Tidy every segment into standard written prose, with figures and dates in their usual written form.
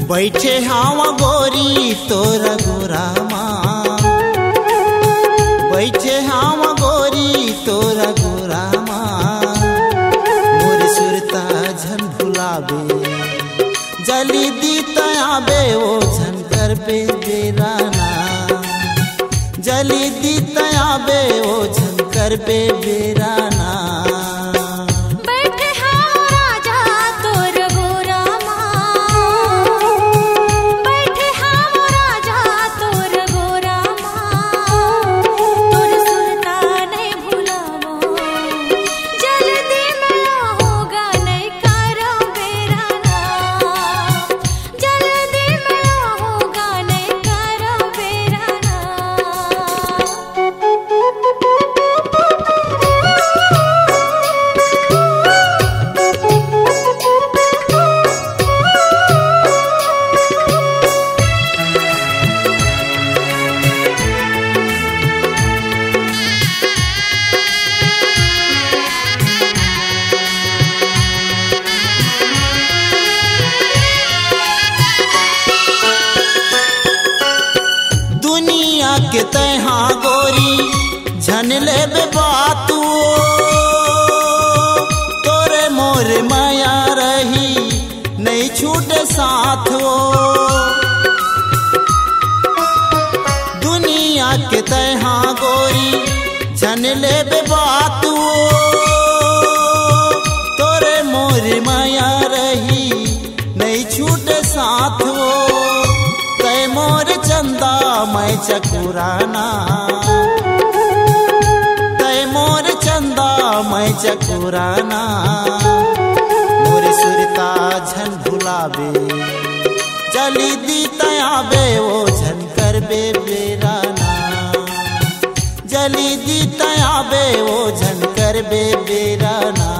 बैठे हावा गोरी तोरा गोरामा, बैठे हावा गोरी तोरा गोरामा। मोर सुरता झन भुलाबे जली दी तयाबे ओ झन कर पे बेराना, जली दी तयाबे ओ झन कर पे बेराना। के तहा गोरी झन ले बातू, तोरे मोरे माया रही नहीं छूटे साथ वो। दुनिया के तहा गोरी झन ले बातू, तोरे मोरे माया रही नहीं छूटे साथ वो। तय मोर चंदा मैं चकुराना, तय मोर चंदा मैं चकुराना। मोर सुरता झन भुलाबे जली दी तयाबे ओ झन कर बे बेराना, जली दी तयाबे ओ झन कर बे बेराना।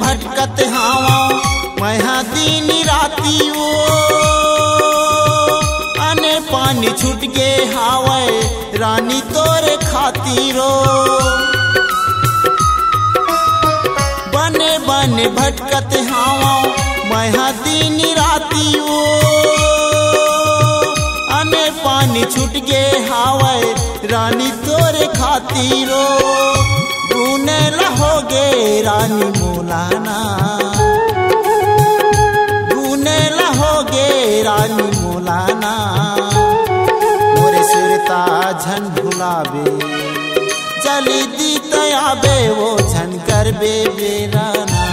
भटकत हावा मैं दिन राती वो, अने पानी छूट गे हावे रानी तोरे खातिरो। बने बने भटकत हावा मैं दिन राती वो, अने पानी छूट गे हावे रानी तोरे खातिरो। तूने लहोगे रानी मोलाना, तूने लहोगे रानी मोलाना। मोरे सुरता झन भुलाबे जली दी तयाबे वो झन कर बे बेराना,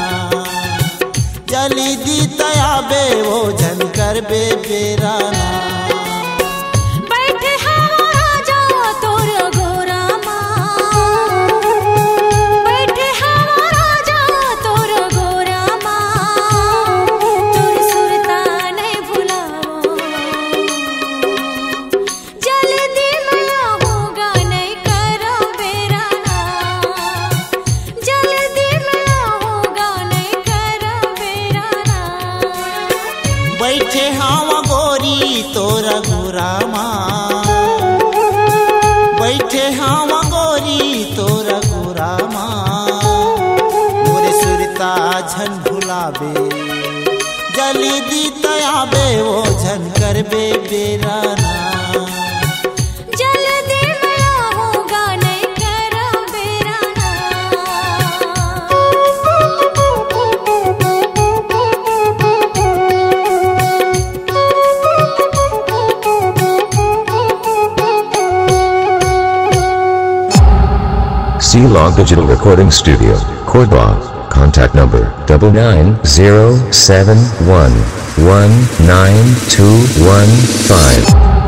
जली दी तयाबे वो झन कर बे बेराना। बैठे हमारा तोरा गुरामा बैठे हम गोरी तोरा गुरामा मोरे सुरता झन भुलाबे जली दी तयाबे वो झन करबे बेराना C-Log Digital Recording Studio, Cordoba. Contact number 9907119215.